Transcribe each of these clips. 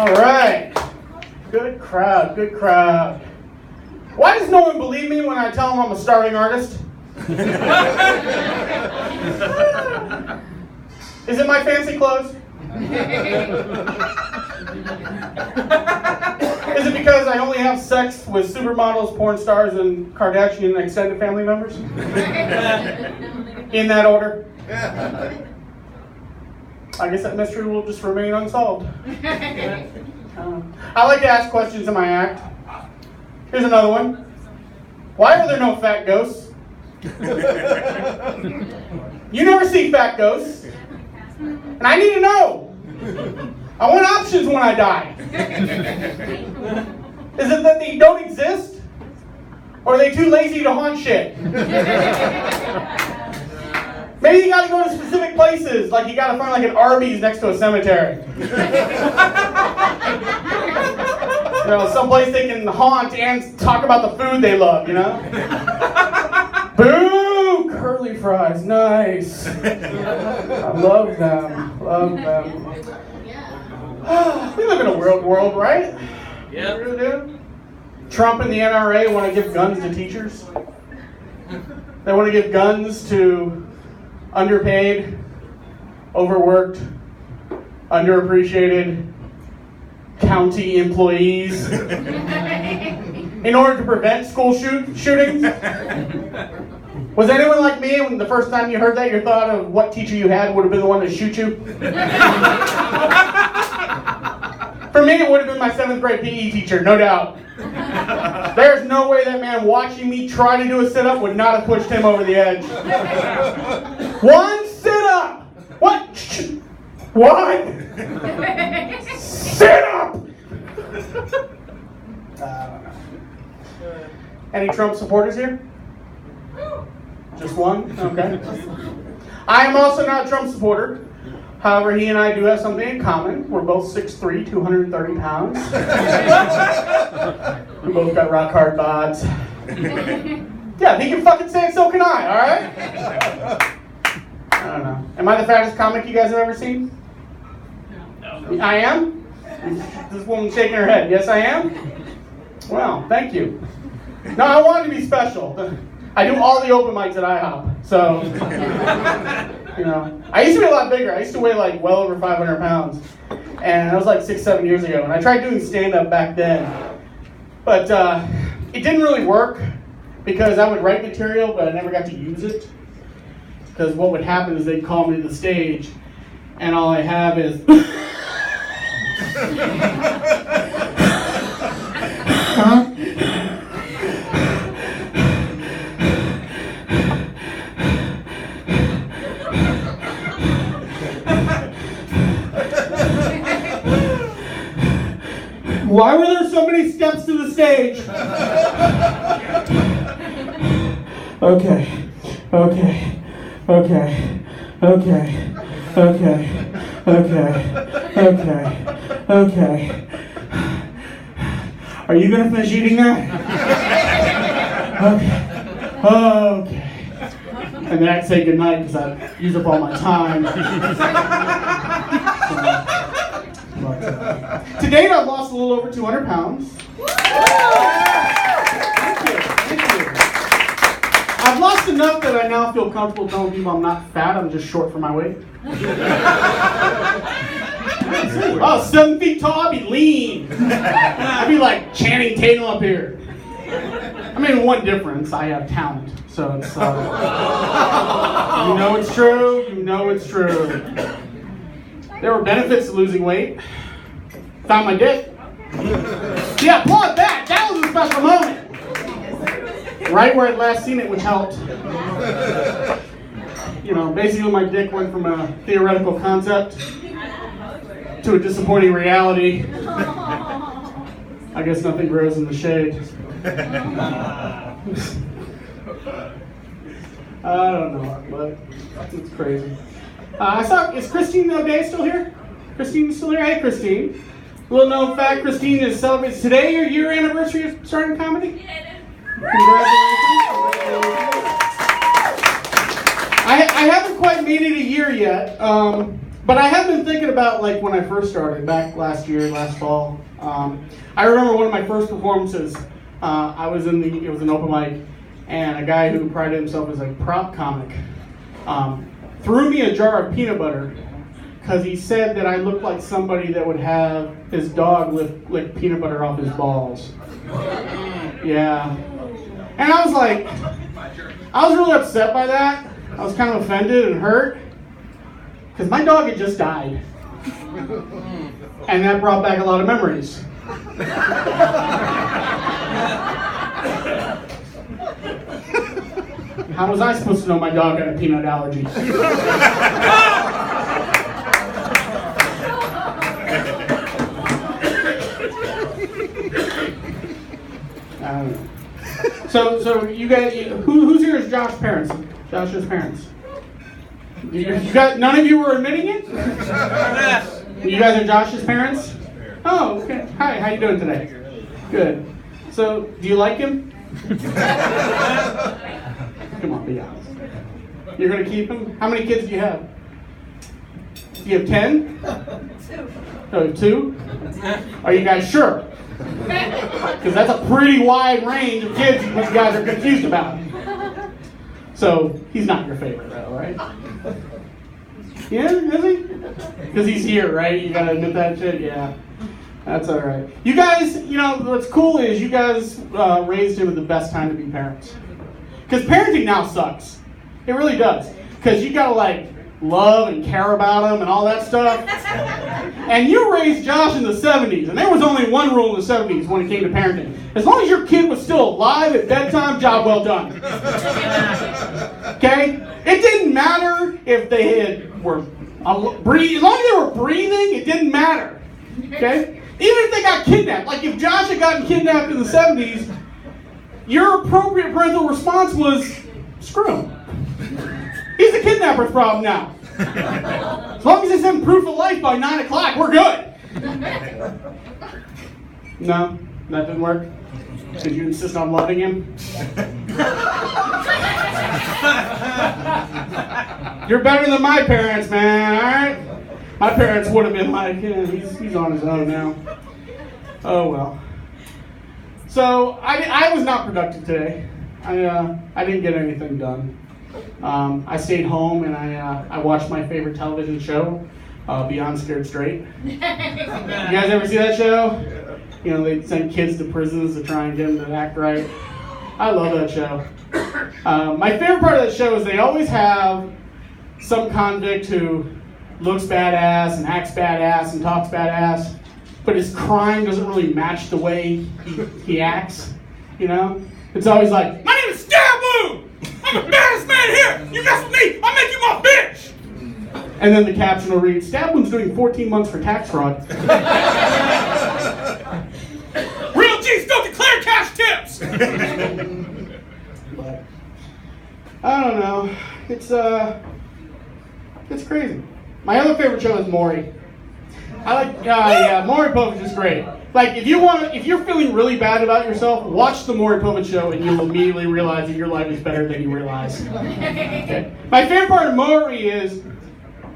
All right. Good crowd, good crowd. Why does no one believe me when I tell them I'm a starving artist? Is it my fancy clothes? Is it because I only have sex with supermodels, porn stars, and Kardashian extended family members? In that order? I guess that mystery will just remain unsolved. I like to ask questions in my act. Here's another one. Why are there no fat ghosts? You never see fat ghosts. And I need to know. I want options when I die. Is it that they don't exist? Or are they too lazy to haunt shit? Maybe you gotta go to specific places, like you gotta find like an Arby's next to a cemetery. You know, someplace they can haunt and talk about the food they love, you know? Boo! Curly fries, nice. I love them, love them. We live in a weird world, right? Yeah. We really do. Trump and the NRA want to give guns to teachers. They want to give guns to underpaid, overworked, underappreciated county employees in order to prevent school shootings. Was anyone like me when the first time you heard that, your thought of what teacher you had would have been the one to shoot you? For me, it would have been my 7th grade PE teacher, no doubt. There's no way that man watching me try to do a sit-up would not have pushed him over the edge. One sit-up! What? One sit-up! Any Trump supporters here? Just one? Okay. I am also not a Trump supporter. However, he and I do have something in common. We're both 6'3", 230 pounds. We both got rock hard bods. Yeah, if he can fucking say it, so can I, alright? I don't know. Am I the fattest comic you guys have ever seen? No. I am? This woman's shaking her head. Yes, I am? Well, thank you. No, I wanted to be special. I do all the open mics at IHOP, so... You know, I used to be a lot bigger. I used to weigh like well over 500 pounds. And that was like 6-7 years ago. And I tried doing stand-up back then. But it didn't really work because I would write material, but I never got to use it. Because what would happen is they'd call me to the stage, and all I have is... Huh? Why were there so many steps to the stage? Okay. Are you gonna finish eating that? Okay. And then I'd say goodnight because I've used up all my time. To date, I've lost a little over 200 pounds. Thank you. I've lost enough that I now feel comfortable telling people I'm not fat, I'm just short for my weight. Oh, 7 feet tall, I'd be lean. I'd be like Channing Tatum up here. I mean, one difference, I have talent. So it's, you know it's true, you know it's true. There were benefits to losing weight. Found my dick. Yeah, applaud that. That was a special moment. Right where I'd last seen it, which helped. You know, basically my dick went from a theoretical concept to a disappointing reality. I guess nothing grows in the shade. I don't know, but it's crazy. Is Christine O'Day still here? Christine's still here? Hey, Christine. Little known fact, Christine is celebrating today your year anniversary of starting comedy? Congratulations. I haven't quite made it a year yet. But I have been thinking about like when I first started back last fall. I remember one of my first performances. It was an open mic, and a guy who prided himself as a prop comic threw me a jar of peanut butter because he said that I looked like somebody that would have his dog lick peanut butter off his balls. Yeah. And I was really upset by that. I was kind of offended and hurt because my dog had just died. And that brought back a lot of memories. How was I supposed to know my dog had a peanut allergy? I don't know. So you guys, who's here is Josh's parents? Josh's parents. You got none of you were admitting it? You guys are Josh's parents? Oh, okay. Hi, how you doing today? Good. So, do you like him? Come on, be honest. You're gonna keep him? How many kids do you have? Do you have 10? 2. Oh, 2? Are you guys sure? Because that's a pretty wide range of kids you guys are confused about. So, he's not your favorite though, right? Yeah, is he? Because he's here, right? You gotta admit that shit? Yeah. That's alright. You guys, what's cool is you guys raised him at the best time to be parents. Because parenting now sucks. It really does. Because you gotta love and care about him and all that stuff. And you raised Josh in the 70s, and there was only one rule in the 70s when it came to parenting. As long as your kid was still alive at bedtime, job well done. Okay? It didn't matter if they were breathing. As long as they were breathing, it didn't matter. Okay? Even if they got kidnapped. Like if Josh had gotten kidnapped in the 70s, your appropriate parental response was, screw him. He's the kidnapper's problem now. As long as they send proof of life by 9 o'clock, we're good. No, that didn't work. Did you insist on loving him? You're better than my parents, man, alright? My parents would have been like, he's on his own now. Oh well. So, I was not productive today. I didn't get anything done. I stayed home and I watched my favorite television show, Beyond Scared Straight. You guys ever see that show? They send kids to prisons to try and get them to act right. I love that show. My favorite part of that show is they always have some convict who looks badass and acts badass and talks badass, but his crime doesn't really match the way he acts. It's always like, my name is Staboo! I'm the baddest man here! You mess with me, I'll make you my bitch! And then the caption will read, Staboo's doing 14 months for tax fraud. Real G's don't declare cash tips! But, I don't know. It's crazy. My other favorite show is Maury. Maury Povich is great. If you're feeling really bad about yourself, watch the Maury Povich show and you'll immediately realize that your life is better than you realize. Okay. My favorite part of Maury is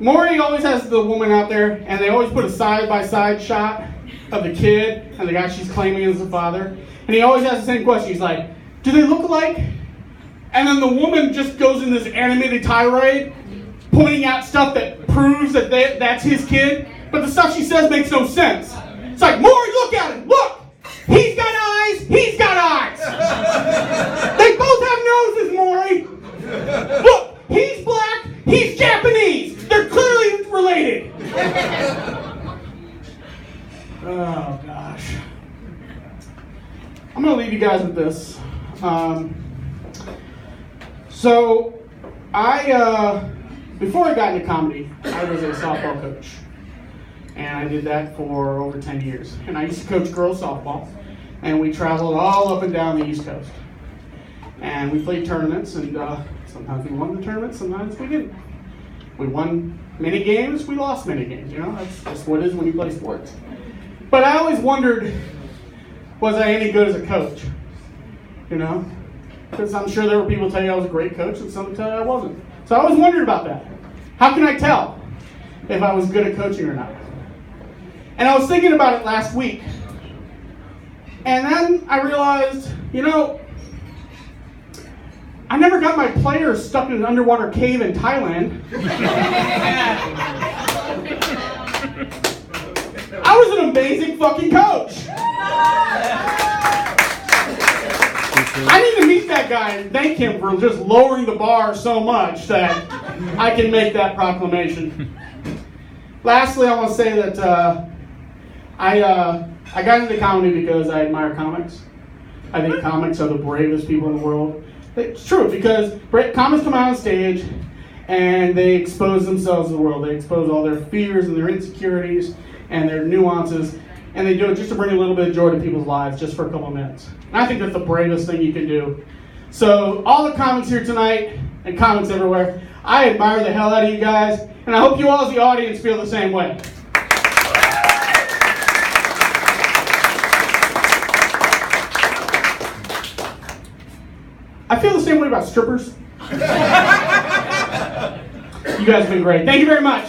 Maury always has the woman out there and they always put a side-by-side shot of the kid and the guy she's claiming is the father. And he always has the same question. He's like, do they look alike? And then the woman just goes in this animated tirade pointing out stuff that proves that that's his kid. But the stuff she says makes no sense. It's like, Maury, look at him, look! He's got eyes, he's got eyes! They both have noses, Maury! Look, he's black, he's Japanese! They're clearly related! Oh, gosh. I'm going to leave you guys with this. Before I got into comedy, I was a softball coach. And I did that for over 10 years. And I used to coach girls softball. And we traveled all up and down the East Coast. And we played tournaments, and sometimes we won the tournament, sometimes we didn't. We won many games, we lost many games, That's just what it is when you play sports. But I always wondered, was I any good as a coach? Because I'm sure there were people tell you I was a great coach, and some tell you I wasn't. So I always wondered about that. How can I tell? if I was good at coaching or not. And I was thinking about it last week. And then I realized, I never got my players stuck in an underwater cave in Thailand. I was an amazing fucking coach. I need to meet that guy and thank him for just lowering the bar so much that I can make that proclamation. Lastly, I want to say that I got into comedy because I admire comics. I think comics are the bravest people in the world. It's true, because comics come out on stage and they expose themselves to the world. They expose all their fears and their insecurities and their nuances, and they do it just to bring a little bit of joy to people's lives just for a couple of minutes. And I think that's the bravest thing you can do. So all the comics here tonight and comics everywhere, I admire the hell out of you guys, and I hope you all as the audience feel the same way. I feel the same way about strippers. You guys have been great. Thank you very much.